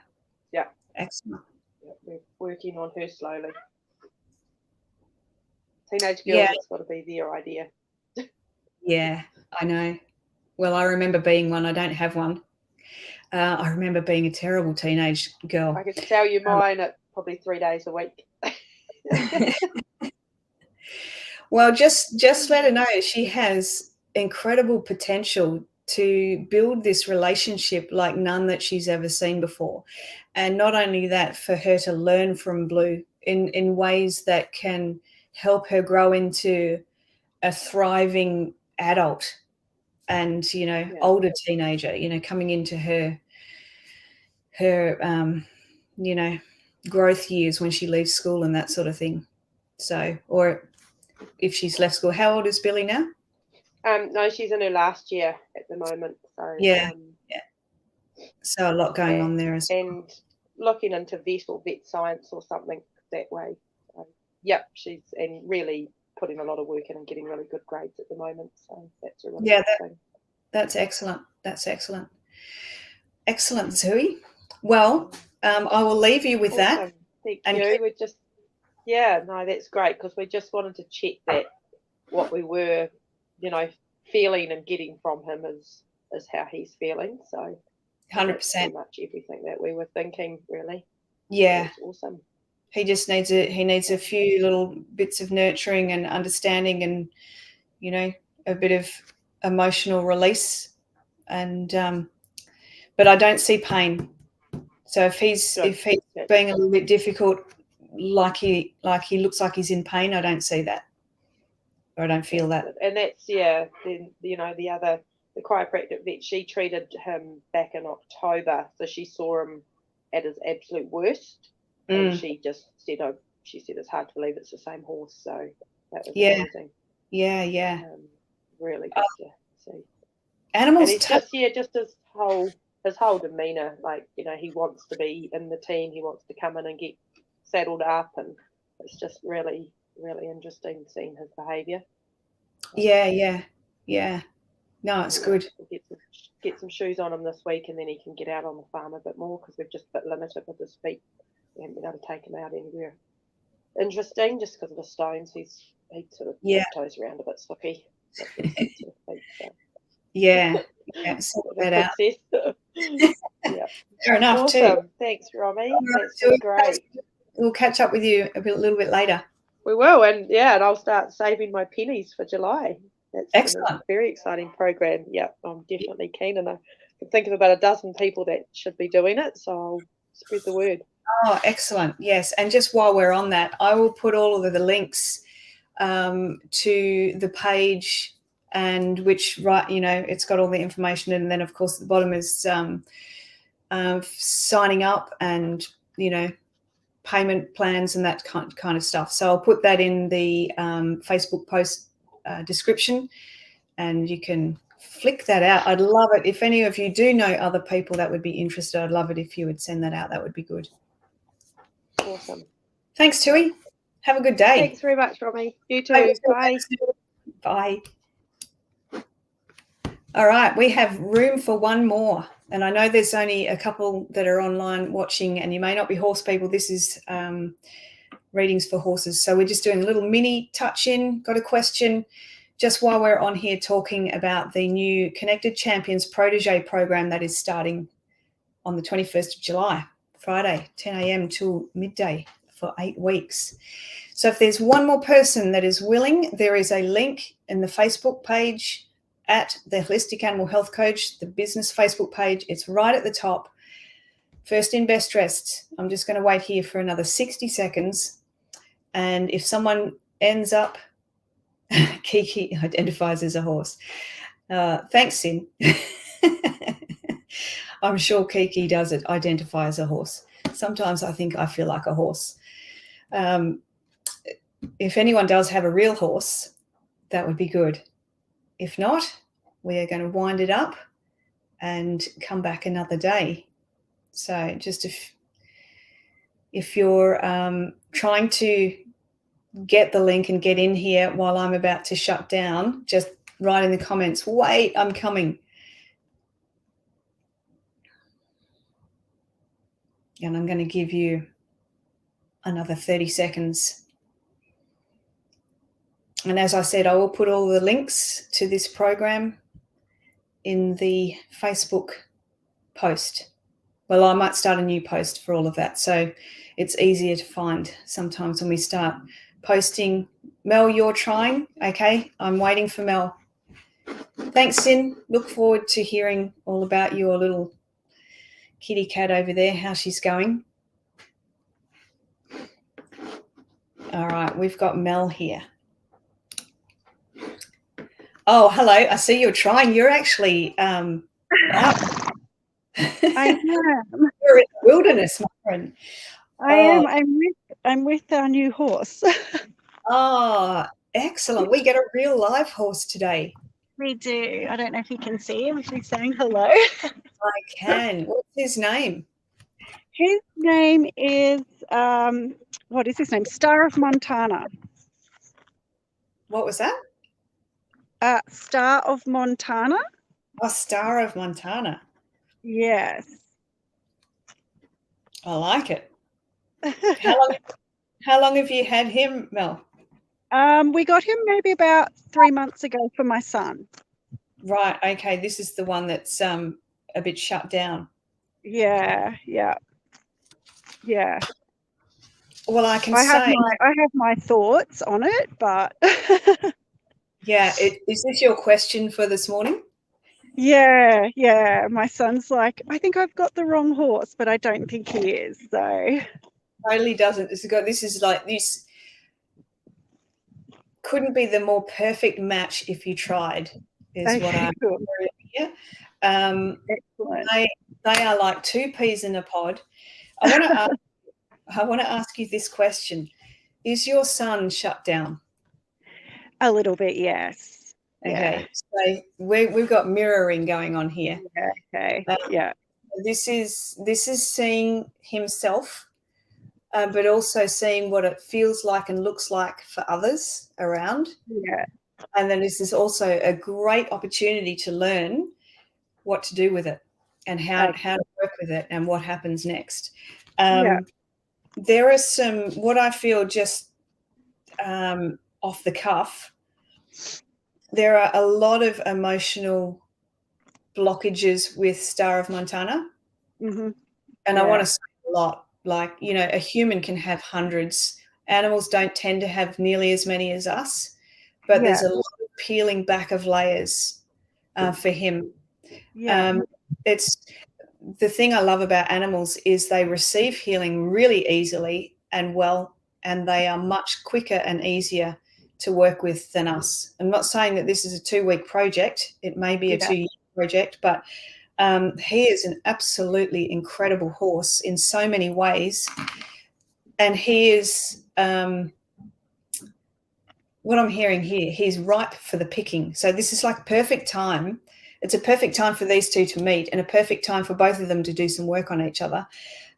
Yeah. Excellent. Yeah, we're working on her slowly. Teenage girls, it's got to be their idea. Yeah, I know. Well, I remember being one. I don't have one. I remember being a terrible teenage girl. I could tell you mine at probably 3 days a week. Well, just let her know she has incredible potential to build this relationship like none that she's ever seen before. And not only that, for her to learn from Blue in ways that can help her grow into a thriving adult and, older teenager, coming into her growth years when she leaves school and that sort of thing. So, or if she's left school. How old is Billy now? No, she's in her last year at the moment. So yeah. So a lot going on there as well. And looking into vet science or something that way. So, she's really putting a lot of work in and getting really good grades at the moment. So that's a really good thing. That's excellent. That's excellent. Excellent, Zooey. Well, I will leave you with that. Awesome. Thank you. We just, no, that's great, because we just wanted to check that what we were, feeling and getting from him is how he's feeling. So 100%. Pretty much everything that we were thinking, really. Yeah. That's awesome. He just needs a few little bits of nurturing and understanding, and a bit of emotional release, and but I don't see pain. So if he's being a little bit difficult, like he looks like he's in pain, I don't see that, or I don't feel that. And that's then the chiropractic vet, she treated him back in October, so she saw him at his absolute worst, and she just said, she said it's hard to believe it's the same horse. So that was amazing. Yeah. Really good to see. Animals, and just his whole demeanor, like, he wants to be in the team, he wants to come in and get saddled up, and it's just really, really interesting seeing his behaviour. Yeah. No, it's good. We'll get some shoes on him this week, and then he can get out on the farm a bit more, because we've just a bit limited with his feet. We haven't been able to take him out anywhere interesting, just because of the stones. He sort of toes around a bit slippy. Yeah, sort that out. Yeah. Fair enough. Awesome. Too. Thanks, Romy. That's been great. We'll catch up with you a little bit later. We will, and I'll start saving my pennies for July. That's excellent. A very exciting program. Yeah, I'm definitely keen, and I can think of about a dozen people that should be doing it, so I'll spread the word. Oh, excellent. Yes, and just while we're on that, I will put all of the links to the page, and which it's got all the information, and then of course at the bottom is signing up and payment plans and that kind of stuff. So I'll put that in the Facebook post description, and you can flick that out. I'd love it if any of you do know other people that would be interested. I'd love it if you would send that out. That would be good. Awesome. Thanks, Tui. Have a good day. Thanks very much, Romy. You too. Bye. Bye. All right, we have room for one more. And I know there's only a couple that are online watching, and you may not be horse people. This is readings for horses. So we're just doing a little mini touch-in. Got a question just while we're on here talking about the new Connected Champions Protege program that is starting on the 21st of July, Friday, 10 a.m. till midday for 8 weeks. So if there's one more person that is willing, there is a link in the Facebook page at the Holistic Animal Health Coach, the business Facebook page. It's right at the top. First in, best dressed. I'm just going to wait here for another 60 seconds. And if someone ends up, Kiki identifies as a horse. Thanks, Sin. I'm sure Kiki does identify as a horse. Sometimes I think I feel like a horse. If anyone does have a real horse, that would be good. If not, we are going to wind it up and come back another day. So just if you're trying to get the link and get in here while I'm about to shut down, just write in the comments, wait, I'm coming. And I'm going to give you another 30 seconds. And as I said, I will put all the links to this program in the Facebook post. Well, I might start a new post for all of that, so it's easier to find sometimes when we start posting. Mel, you're trying? Okay, I'm waiting for Mel. Thanks, Sin. Look forward to hearing all about your little kitty cat over there, how she's going. All right, we've got Mel here. Oh, hello. I see you're trying. You're actually out. I am. You're in the wilderness, my friend. I am. I'm with our new horse. Oh, excellent. We get a real live horse today. We do. I don't know if you can see him. She's saying hello. I can. What's his name? His name is, what is his name? Star of Montana. What was that? Star of Montana. Oh, Star of Montana. Yes. I like it. How long have you had him, Mel? We got him maybe about 3 months ago for my son. Right. Okay. This is the one that's a bit shut down. Yeah. Well, I can I say, have my thoughts on it, but yeah. Is this your question for this morning? yeah. My son's like, I think I've got the wrong horse, but I don't think he is. So Totally doesn't. This is like this. Couldn't be the more perfect match if you tried. Is what okay, I'm cool. hearing here. Excellent. They are like two peas in a pod. I want to ask you this question: is your son shut down? A little bit, yes. Yeah. Okay, so we've got mirroring going on here. Yeah. Okay. Um, Yeah. this is seeing himself, but also seeing what it feels like and looks like for others around. Yeah. And then this is also a great opportunity to learn what to do with it and how to work with it and what happens next. Yeah. There are some, what I feel just off the cuff, there are a lot of emotional blockages with Star of Montana. Mm-hmm. And Yeah. I want to say a lot, like, a human can have hundreds. Animals don't tend to have nearly as many as us, but there's a lot of peeling back of layers for him. Yeah. It's the thing I love about animals is they receive healing really easily and well, and they are much quicker and easier to work with than us. I'm not saying that this is a 2-week project. It may be a 2-year project, but he is an absolutely incredible horse in so many ways. And he is, what I'm hearing here, he's ripe for the picking. So this is like perfect time. It's a perfect time for these two to meet and a perfect time for both of them to do some work on each other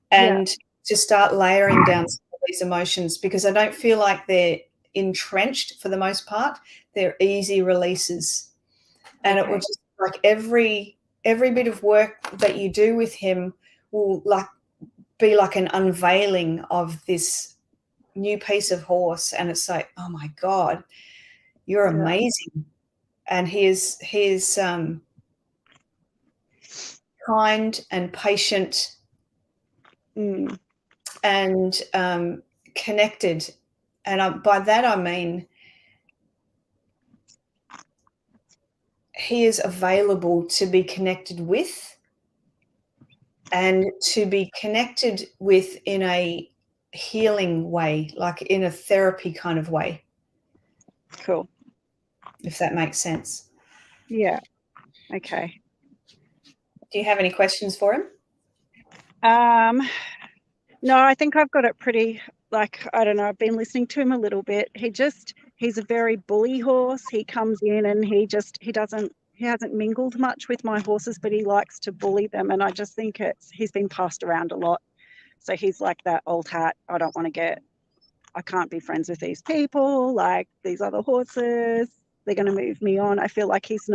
and to start layering down some of these emotions, because I don't feel like they're entrenched for the most part. They're easy releases. And it will just, like, every bit of work that you do with him will be like an unveiling of this new piece of horse. And it's like, oh my God, you're amazing. And he is kind and patient and connected. And by that I mean he is available to be connected with and to be connected with in a healing way, like in a therapy kind of way. Cool. If that makes sense. Yeah. Okay. Do you have any questions for him? No, I think I've got it pretty, like, I don't know, I've been listening to him a little bit. He's a very bully horse. He comes in and he hasn't mingled much with my horses, but he likes to bully them. And I just think he's been passed around a lot. So he's like that old hat. I can't be friends with these people, like these other horses. They're going to move me on. I feel like he's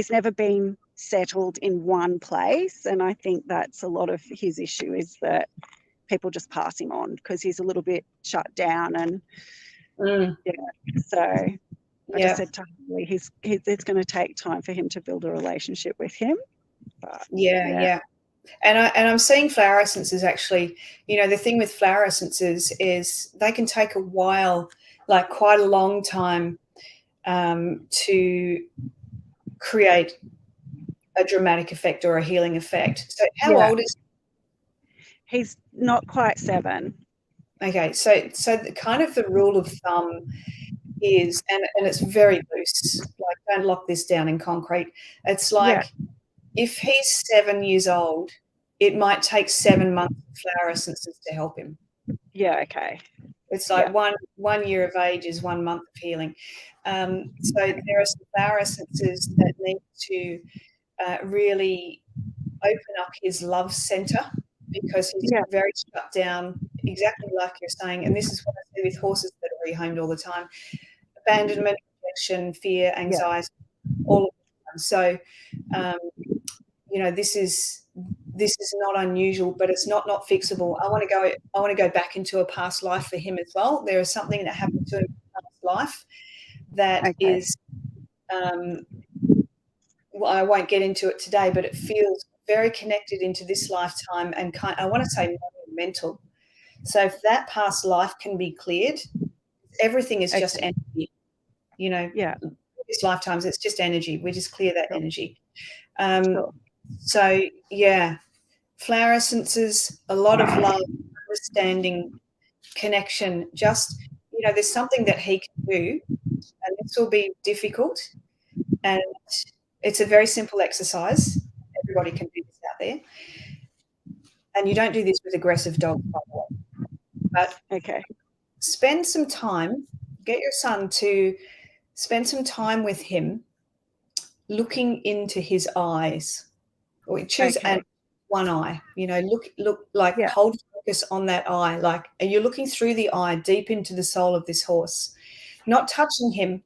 never been settled in one place. And I think that's a lot of his issue, is that people just pass him on because he's a little bit shut down. And so I just said to Harley, it's going to take time for him to build a relationship with him. But, And I'm seeing flower essences actually. The thing with flower essences is they can take a while, like quite a long time, to create a dramatic effect or a healing effect. So how old is he? He's not quite 7. Okay, so the kind of the rule of thumb is, and it's very loose, like don't lock this down in concrete. It's like if he's 7 years old, it might take 7 months of flower essences to help him. Yeah, okay. It's like 1 year of age is 1 month of healing. So there are some flower essences that need to really open up his love center, because he's very shut down, exactly like you're saying. And this is what I see with horses that are rehomed all the time: abandonment, rejection, fear, anxiety, all of So, this is not unusual, but it's not fixable. I want to go back into a past life for him as well. There is something that happened to him in a past life that is, well, I won't get into it today, but it feels very connected into this lifetime and I want to say more mental. So if that past life can be cleared, everything is just energy, These lifetimes, it's just energy. We just clear that energy. So, yeah, flower essences, a lot of love, understanding, connection, just, there's something that he can do, and this will be difficult, and it's a very simple exercise. Everybody can do this out there. And you don't do this with aggressive dogs, by the way. But spend some time, get your son to spend some time with him, looking into his eyes, or choose one eye, look like hold focus on that eye. Like, are you looking through the eye deep into the soul of this horse, not touching him?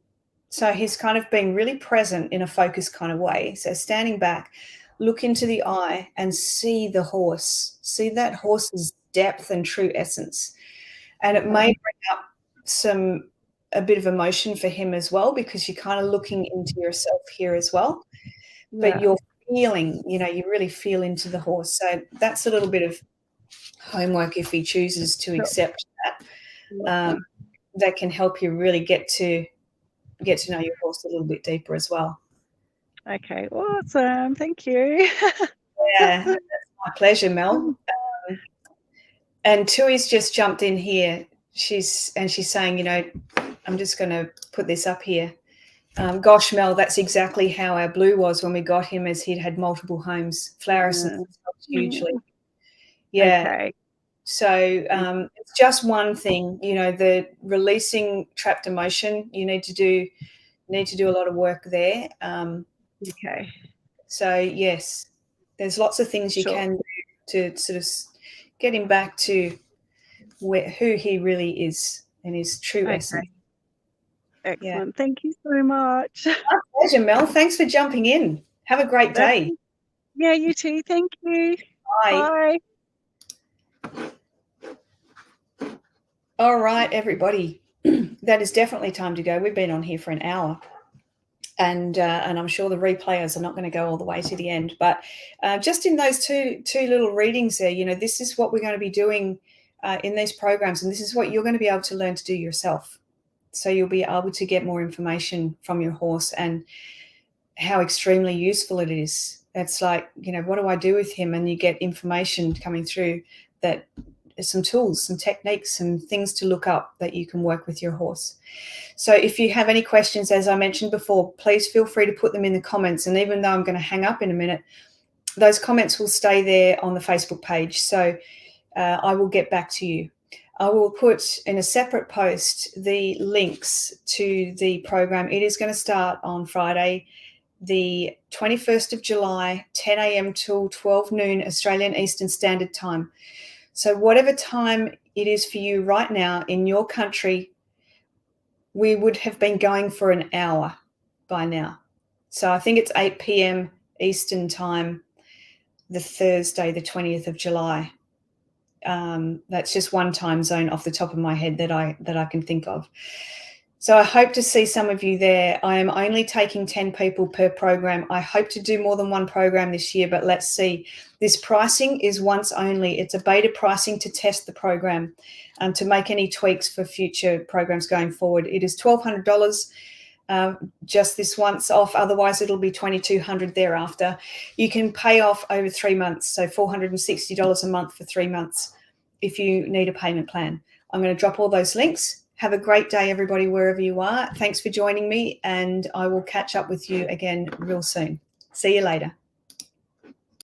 So he's kind of being really present in a focused kind of way. So standing back, look into the eye and see the horse, see that horse's depth and true essence. And it may bring up a bit of emotion for him as well, because you're kind of looking into yourself here as well. But you're feeling, you really feel into the horse. So that's a little bit of homework if he chooses to accept that. That can help you really get to know your horse a little bit deeper as well. Okay, awesome. Thank you. Yeah, that's my pleasure, Mel. And Tui's just jumped in here. She's saying, I'm just going to put this up here. Gosh, Mel, that's exactly how our Blue was when we got him, as he'd had multiple homes. Flower essences helped hugely. Yeah. Okay. So it's just one thing, the releasing trapped emotion. You need to do a lot of work there. Okay. So yes, there's lots of things you can do to sort of get him back to who he really is and his true essence. Excellent. Yeah. Thank you so much. My pleasure, Mel. Thanks for jumping in. Have a great day. Yeah, you too. Thank you. Bye. All right, everybody. That is definitely time to go. We've been on here for an hour. And I'm sure the replayers are not going to go all the way to the end. But just in those two little readings there, this is what we're going to be doing in these programs. And this is what you're going to be able to learn to do yourself. So you'll be able to get more information from your horse and how extremely useful it is. It's like, what do I do with him? And you get information coming through that some tools, some techniques, some things to look up that you can work with your horse. So if you have any questions, as I mentioned before, please feel free to put them in the comments. And even though I'm going to hang up in a minute, those comments will stay there on the Facebook page. So I will get back to you. I will put in a separate post the links to the program. It is going to start on Friday, the 21st of July, 10 a.m. till 12 noon Australian Eastern Standard Time. So whatever time it is for you right now in your country, we would have been going for an hour by now. So I think it's 8 p.m. Eastern Time, the Thursday, the 20th of July. That's just one time zone off the top of my head that I can think of. So I hope to see some of you there. I am only taking 10 people per program. I hope to do more than one program this year, but let's see. This pricing is once only. It's a beta pricing to test the program and to make any tweaks for future programs going forward. It is $1,200 just this once off. Otherwise, it'll be $2,200 thereafter. You can pay off over 3 months, so $460 a month for 3 months if you need a payment plan. I'm going to drop all those links. Have a great day, everybody, wherever you are. Thanks for joining me, and I will catch up with you again real soon. See you later.